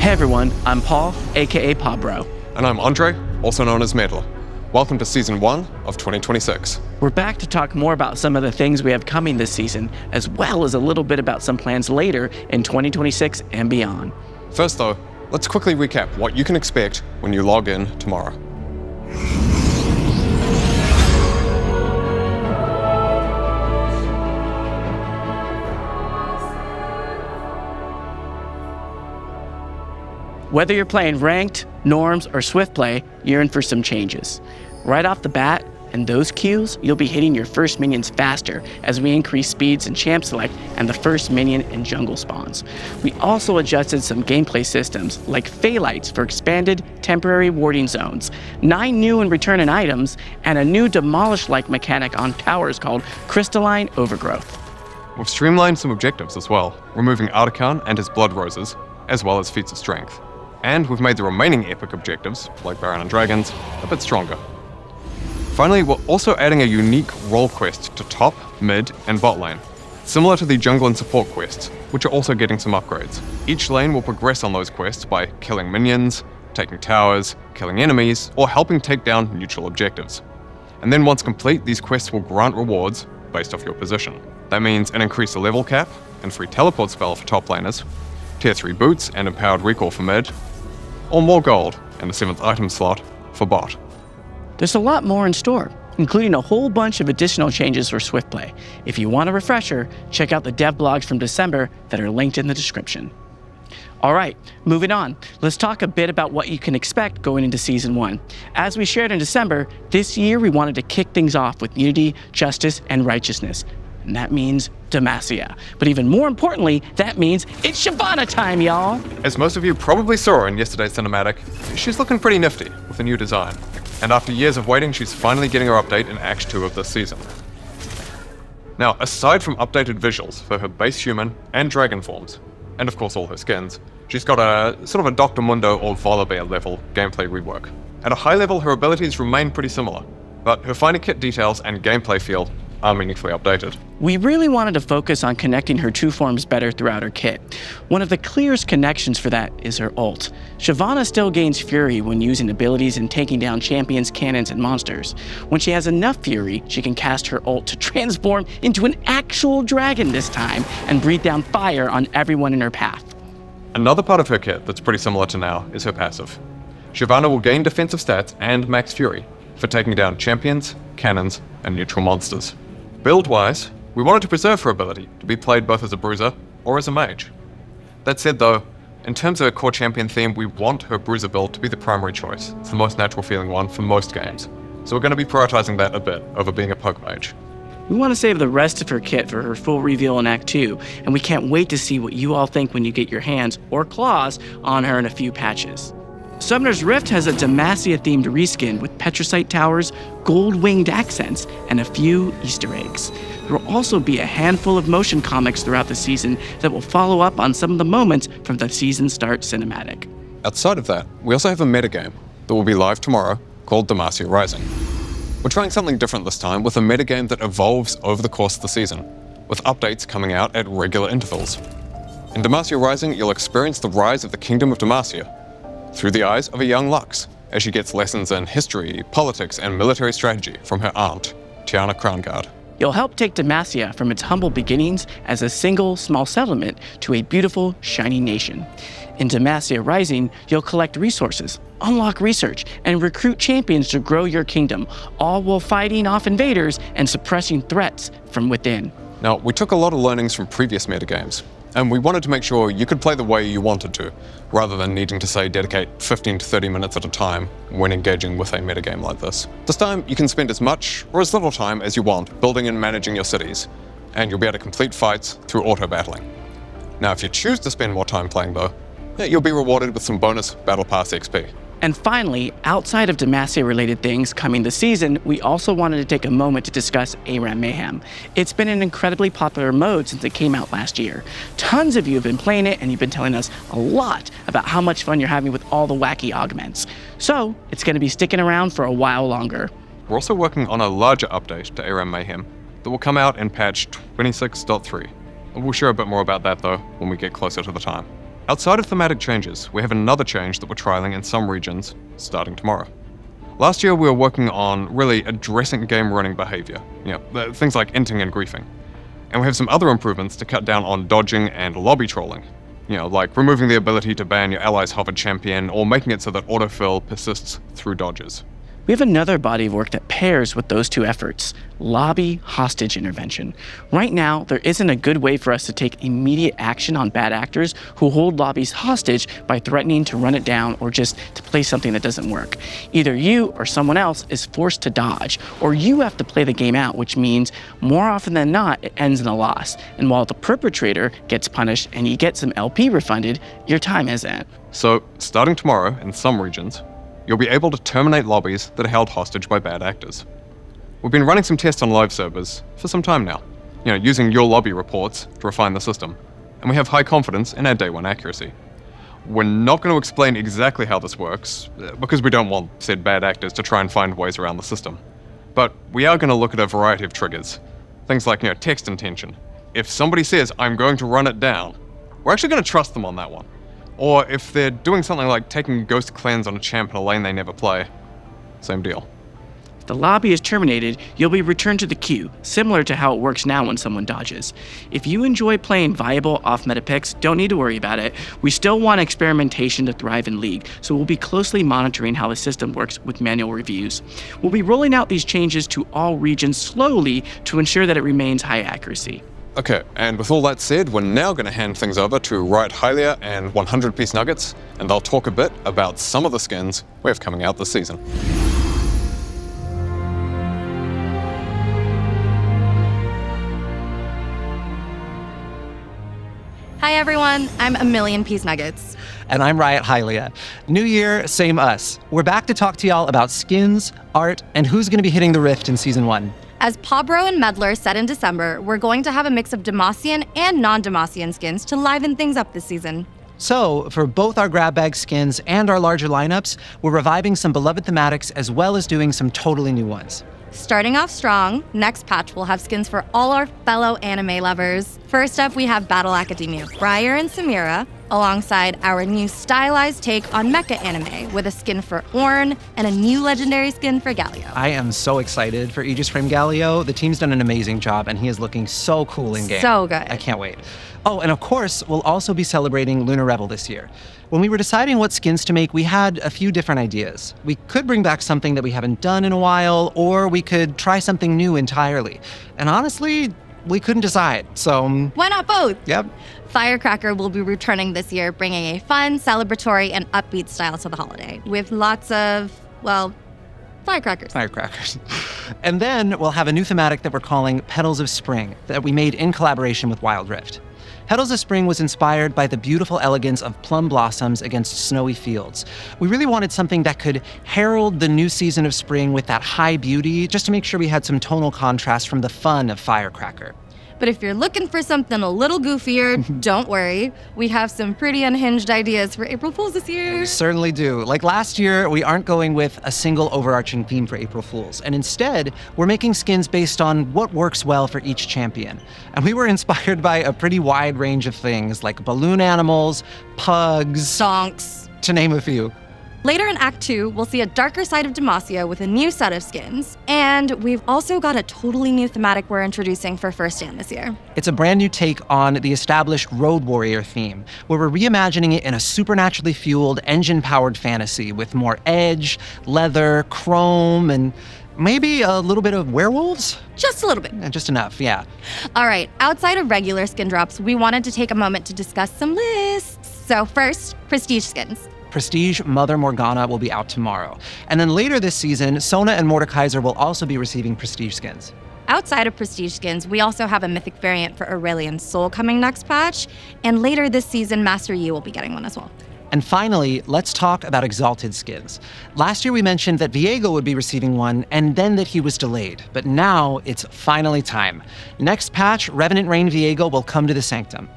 Hey everyone, I'm Paul, aka Pabro. And I'm Andre, also known as Meddler. Welcome to Season 1 of 2026. We're back to talk more about some of the things we have coming this season, as well as a little bit about some plans later in 2026 and beyond. First though, let's quickly recap what you can expect when you log in tomorrow. Whether you're playing ranked, norms, or swift play, you're in for some changes. Right off the bat, in those queues, you'll be hitting your first minions faster as we increase speeds in champ select and the first minion and jungle spawns. We also adjusted some gameplay systems like Phalites for expanded temporary warding zones, 9 new and returning items, and a new demolish-like mechanic on towers called Crystalline Overgrowth. We've streamlined some objectives as well, removing Artican and his Blood Roses, as well as feats of strength. And we've made the remaining epic objectives, like Baron and Dragons, a bit stronger. Finally, we're also adding a unique role quest to top, mid, and bot lane, similar to the jungle and support quests, which are also getting some upgrades. Each lane will progress on those quests by killing minions, taking towers, killing enemies, or helping take down neutral objectives. And then once complete, these quests will grant rewards based off your position. That means an increased level cap and free teleport spell for top laners, tier 3 boots and empowered recall for mid, or more gold and a 7th item slot for bot. There's a lot more in store, including a whole bunch of additional changes for Swift Play. If you want a refresher, check out the dev blogs from December that are linked in the description. All right, moving on. Let's talk a bit about what you can expect going into Season 1. As we shared in December, this year we wanted to kick things off with unity, justice, and righteousness. And that means Demacia. But even more importantly, that means it's Shyvana time, y'all! As most of you probably saw in yesterday's cinematic, she's looking pretty nifty with a new design. And after years of waiting, she's finally getting her update in Act 2 of this season. Now, aside from updated visuals for her base human and dragon forms, and of course all her skins, she's got a sort of a Dr. Mundo or Volibear level gameplay rework. At a high level, her abilities remain pretty similar, but her finer kit details and gameplay feel are meaningfully updated. We really wanted to focus on connecting her two forms better throughout her kit. One of the clearest connections for that is her ult. Shyvana still gains fury when using abilities and taking down champions, cannons, and monsters. When she has enough fury, she can cast her ult to transform into an actual dragon this time and breathe down fire on everyone in her path. Another part of her kit that's pretty similar to now is her passive. Shyvana will gain defensive stats and max fury for taking down champions, cannons, and neutral monsters. Build-wise, we wanted to preserve her ability to be played both as a bruiser or as a mage. That said though, in terms of her core champion theme, we want her bruiser build to be the primary choice. It's the most natural feeling one for most games. So we're going to be prioritizing that a bit over being a poke mage. We want to save the rest of her kit for her full reveal in Act 2, and we can't wait to see what you all think when you get your hands or claws on her in a few patches. Summoner's Rift has a Demacia-themed reskin with Petricite towers, gold-winged accents, and a few Easter eggs. There will also be a handful of motion comics throughout the season that will follow up on some of the moments from the season start cinematic. Outside of that, we also have a metagame that will be live tomorrow called Demacia Rising. We're trying something different this time with a metagame that evolves over the course of the season, with updates coming out at regular intervals. In Demacia Rising, you'll experience the rise of the Kingdom of Demacia through the eyes of a young Lux, as she gets lessons in history, politics, and military strategy from her aunt, Tiana Crownguard. You'll help take Demacia from its humble beginnings as a single, small settlement to a beautiful, shiny nation. In Demacia Rising, you'll collect resources, unlock research, and recruit champions to grow your kingdom, all while fighting off invaders and suppressing threats from within. Now, we took a lot of learnings from previous metagames, and we wanted to make sure you could play the way you wanted to, rather than needing to, say, dedicate 15 to 30 minutes at a time when engaging with a metagame like this. This time, you can spend as much or as little time as you want building and managing your cities, and you'll be able to complete fights through auto-battling. Now, if you choose to spend more time playing though, you'll be rewarded with some bonus Battle Pass XP. And finally, outside of Demacia-related things coming this season, we also wanted to take a moment to discuss ARAM Mayhem. It's been an incredibly popular mode since it came out last year. Tons of you have been playing it, and you've been telling us a lot about how much fun you're having with all the wacky augments. So, it's going to be sticking around for a while longer. We're also working on a larger update to ARAM Mayhem that will come out in patch 26.3. We'll share a bit more about that though when we get closer to the time. Outside of thematic changes, we have another change that we're trialing in some regions starting tomorrow. Last year we were working on really addressing game running behavior, things like inting and griefing. And we have some other improvements to cut down on dodging and lobby trolling. Like removing the ability to ban your ally's hovered champion or making it so that autofill persists through dodges. We have another body of work that pairs with those two efforts, lobby hostage intervention. Right now, there isn't a good way for us to take immediate action on bad actors who hold lobbies hostage by threatening to run it down or just to play something that doesn't work. Either you or someone else is forced to dodge, or you have to play the game out, which means more often than not, it ends in a loss. And while the perpetrator gets punished and you get some LP refunded, your time isn't. So, starting tomorrow in some regions, you'll be able to terminate lobbies that are held hostage by bad actors. We've been running some tests on live servers for some time now, using your lobby reports to refine the system, and we have high confidence in our day one accuracy. We're not going to explain exactly how this works, because we don't want said bad actors to try and find ways around the system. But we are going to look at a variety of triggers. Things like, text intention. If somebody says, "I'm going to run it down," we're actually going to trust them on that one. Or if they're doing something like taking Ghost Cleanse on a champ in a lane they never play, same deal. If the lobby is terminated, you'll be returned to the queue, similar to how it works now when someone dodges. If you enjoy playing viable off-meta picks, don't need to worry about it. We still want experimentation to thrive in League, so we'll be closely monitoring how the system works with manual reviews. We'll be rolling out these changes to all regions slowly to ensure that it remains high accuracy. Okay, and with all that said, we're now going to hand things over to Riot Hylia and 100-piece Nuggets, and they'll talk a bit about some of the skins we have coming out this season. Hi everyone, I'm a million piece Nuggets. And I'm Riot Hylia. New year, same us. We're back to talk to y'all about skins, art, and who's going to be hitting the Rift in Season 1. As Pabro and Meddler said in December, we're going to have a mix of Demacian and non-Demacian skins to liven things up this season. So, for both our grab bag skins and our larger lineups, we're reviving some beloved thematics as well as doing some totally new ones. Starting off strong, next patch we'll have skins for all our fellow anime lovers. First up, we have Battle Academia, Briar and Samira, alongside our new stylized take on mecha anime with a skin for Ornn and a new legendary skin for Galio. I am so excited for Aegis Frame Galio. The team's done an amazing job and he is looking so cool in game. So good. I can't wait. Oh, and of course, we'll also be celebrating Lunar Rebel this year. When we were deciding what skins to make, we had a few different ideas. We could bring back something that we haven't done in a while, or we could try something new entirely. And honestly, we couldn't decide, so... Why not both? Yep. Firecracker will be returning this year, bringing a fun, celebratory, and upbeat style to the holiday, with lots of, firecrackers. Firecrackers. And then we'll have a new thematic that we're calling Petals of Spring, that we made in collaboration with Wild Rift. Petals of Spring was inspired by the beautiful elegance of plum blossoms against snowy fields. We really wanted something that could herald the new season of spring with that high beauty, just to make sure we had some tonal contrast from the fun of Firecracker. But if you're looking for something a little goofier, don't worry. We have some pretty unhinged ideas for April Fools this year. We certainly do. Like last year, we aren't going with a single overarching theme for April Fools. And instead, we're making skins based on what works well for each champion. And we were inspired by a pretty wide range of things like balloon animals, pugs, Donks, to name a few. Later in Act 2, we'll see a darker side of Demacia with a new set of skins. And we've also got a totally new thematic we're introducing for First Stand this year. It's a brand new take on the established Road Warrior theme, where we're reimagining it in a supernaturally fueled, engine-powered fantasy with more edge, leather, chrome, and maybe a little bit of werewolves? Just a little bit. Just enough, yeah. All right, outside of regular skin drops, we wanted to take a moment to discuss some lists. So first, prestige skins. Prestige Mother Morgana will be out tomorrow. And then later this season, Sona and Mordekaiser will also be receiving prestige skins. Outside of prestige skins, we also have a mythic variant for Aurelian Soul coming next patch. And later this season, Master Yi will be getting one as well. And finally, let's talk about Exalted skins. Last year we mentioned that Viego would be receiving one, and then that he was delayed. But now it's finally time. Next patch, Revenant Reign Viego will come to the Sanctum.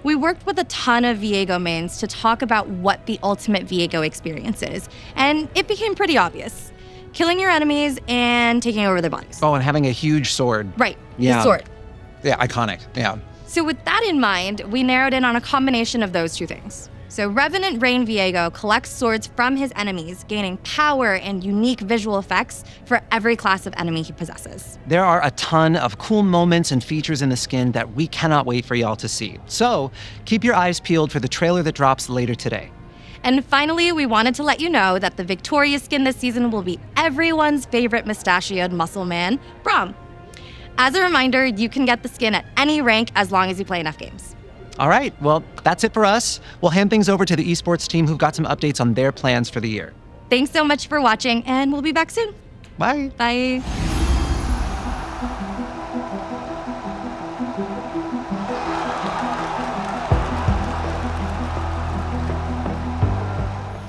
We worked with a ton of Viego mains to talk about what the ultimate Viego experience is, and it became pretty obvious. Killing your enemies and taking over their bodies. Oh, and having a huge sword. Right, Yeah. the sword. Yeah, iconic, yeah. So with that in mind, we narrowed in on a combination of those two things. So Revenant Rain Viego collects swords from his enemies, gaining power and unique visual effects for every class of enemy he possesses. There are a ton of cool moments and features in the skin that we cannot wait for y'all to see. So keep your eyes peeled for the trailer that drops later today. And finally, we wanted to let you know that the victorious skin this season will be everyone's favorite mustachioed muscle man, Braum. As a reminder, you can get the skin at any rank as long as you play enough games. All right, well, that's it for us. We'll hand things over to the esports team who've got some updates on their plans for the year. Thanks so much for watching, and we'll be back soon. Bye. Bye.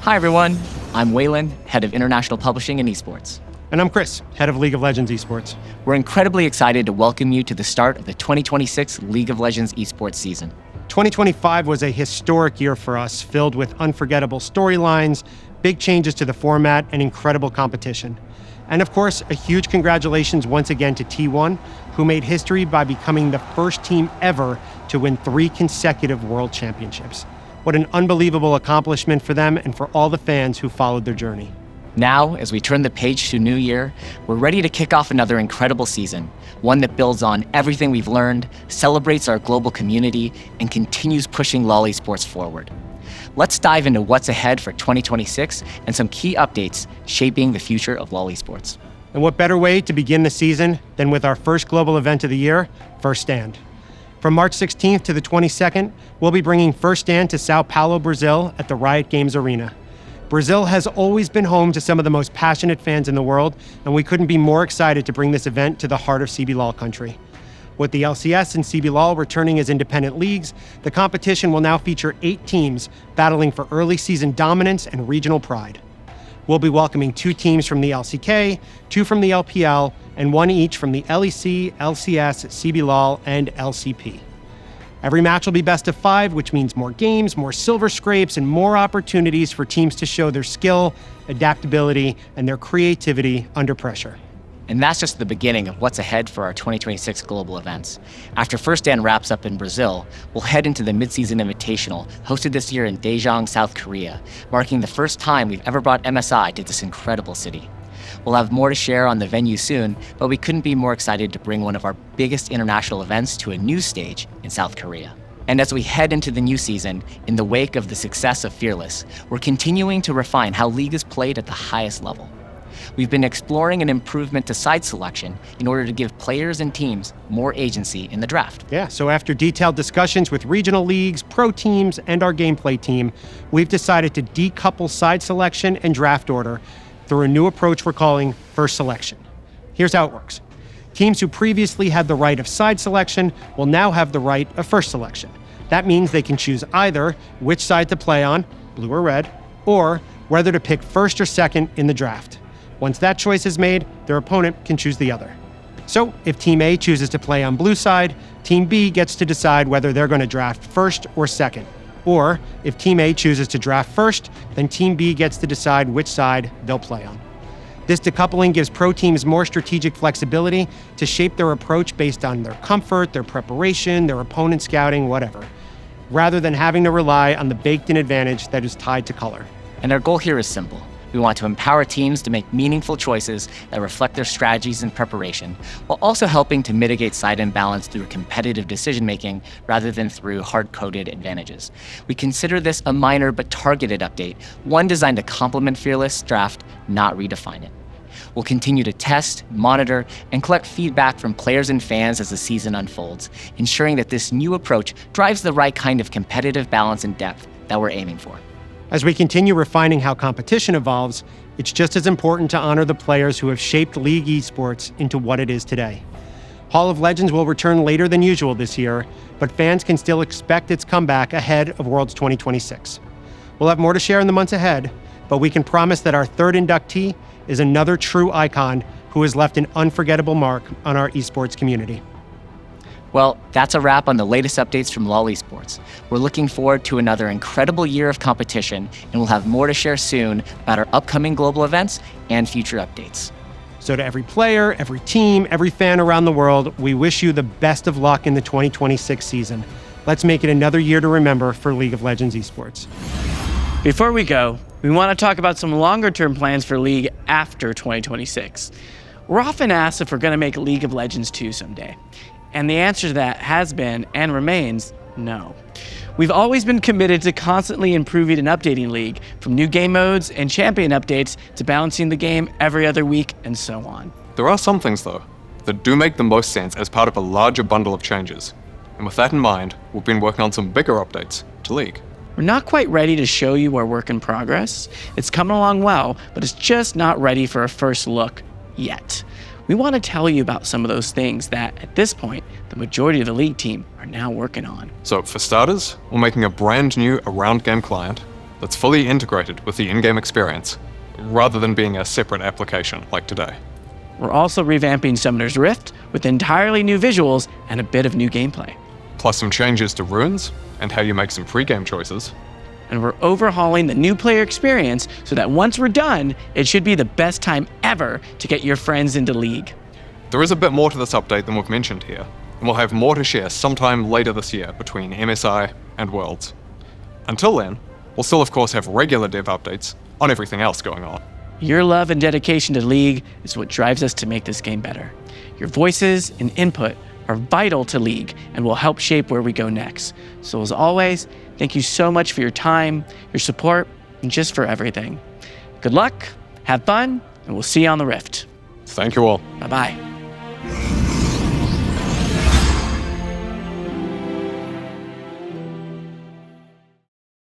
Hi everyone, I'm Waylon, head of international publishing and esports. And I'm Chris, head of League of Legends Esports. We're incredibly excited to welcome you to the start of the 2026 League of Legends esports season. 2025 was a historic year for us, filled with unforgettable storylines, big changes to the format, and incredible competition. And of course, a huge congratulations once again to T1, who made history by becoming the first team ever to win 3 consecutive world championships. What an unbelievable accomplishment for them and for all the fans who followed their journey. Now, as we turn the page to new year, we're ready to kick off another incredible season, one that builds on everything we've learned, celebrates our global community, and continues pushing LoL esports forward. Let's dive into what's ahead for 2026 and some key updates shaping the future of LoL esports. And what better way to begin the season than with our first global event of the year, First Stand. From March 16th to the 22nd, we'll be bringing First Stand to Sao Paulo, Brazil at the Riot Games Arena. Brazil has always been home to some of the most passionate fans in the world, and we couldn't be more excited to bring this event to the heart of CBLOL country. With the LCS and CBLOL returning as independent leagues, the competition will now feature 8 teams battling for early season dominance and regional pride. We'll be welcoming 2 teams from the LCK, 2 from the LPL, and 1 each from the LEC, LCS, CBLOL, and LCP. Every match will be best of 5, which means more games, more silver scrapes, and more opportunities for teams to show their skill, adaptability, and their creativity under pressure. And that's just the beginning of what's ahead for our 2026 global events. After First Stand wraps up in Brazil, we'll head into the Mid-Season Invitational, hosted this year in Daejeon, South Korea, marking the first time we've ever brought MSI to this incredible city. We'll have more to share on the venue soon, but we couldn't be more excited to bring one of our biggest international events to a new stage in South Korea. And as we head into the new season, in the wake of the success of Fearless, we're continuing to refine how League is played at the highest level. We've been exploring an improvement to side selection in order to give players and teams more agency in the draft. Yeah, so after detailed discussions with regional leagues, pro teams, and our gameplay team, we've decided to decouple side selection and draft order through a new approach we're calling First Selection. Here's how it works. Teams who previously had the right of side selection will now have the right of first selection. That means they can choose either which side to play on, blue or red, or whether to pick first or second in the draft. Once that choice is made, their opponent can choose the other. So if Team A chooses to play on blue side, Team B gets to decide whether they're going to draft first or second. Or if Team A chooses to draft first, then Team B gets to decide which side they'll play on. This decoupling gives pro teams more strategic flexibility to shape their approach based on their comfort, their preparation, their opponent scouting, whatever, rather than having to rely on the baked-in advantage that is tied to color. And our goal here is simple. We want to empower teams to make meaningful choices that reflect their strategies and preparation, while also helping to mitigate side imbalance through competitive decision-making rather than through hard-coded advantages. We consider this a minor but targeted update, one designed to complement Fearless draft, not redefine it. We'll continue to test, monitor, and collect feedback from players and fans as the season unfolds, ensuring that this new approach drives the right kind of competitive balance and depth that we're aiming for. As we continue refining how competition evolves, it's just as important to honor the players who have shaped League Esports into what it is today. Hall of Legends will return later than usual this year, but fans can still expect its comeback ahead of Worlds 2026. We'll have more to share in the months ahead, but we can promise that our third inductee is another true icon who has left an unforgettable mark on our esports community. Well, that's a wrap on the latest updates from LoL Esports. We're looking forward to another incredible year of competition, and we'll have more to share soon about our upcoming global events and future updates. So to every player, every team, every fan around the world, we wish you the best of luck in the 2026 season. Let's make it another year to remember for League of Legends Esports. Before we go, we want to talk about some longer-term plans for League after 2026. We're often asked if we're going to make League of Legends 2 someday, and the answer to that has been and remains no. We've always been committed to constantly improving and updating League, from new game modes and champion updates to balancing the game every other week and so on. There are some things, though, that do make the most sense as part of a larger bundle of changes. And with that in mind, we've been working on some bigger updates to League. We're not quite ready to show you our work in progress. It's coming along well, but it's just not ready for a first look yet. We want to tell you about some of those things that, at this point, the majority of the League team are now working on. So for starters, we're making a brand new around game client that's fully integrated with the in-game experience, rather than being a separate application like today. We're also revamping Summoner's Rift with entirely new visuals and a bit of new gameplay. Plus some changes to runes and how you make some pre-game choices. And we're overhauling the new player experience so that once we're done, it should be the best time ever to get your friends into League. There is a bit more to this update than we've mentioned here, and we'll have more to share sometime later this year between MSI and Worlds. Until then, we'll still of course have regular dev updates on everything else going on. Your love and dedication to League is what drives us to make this game better. Your voices and input are vital to League and will help shape where we go next. So as always, thank you so much for your time, your support, and just for everything. Good luck, have fun, and we'll see you on the Rift. Thank you all. Bye-bye.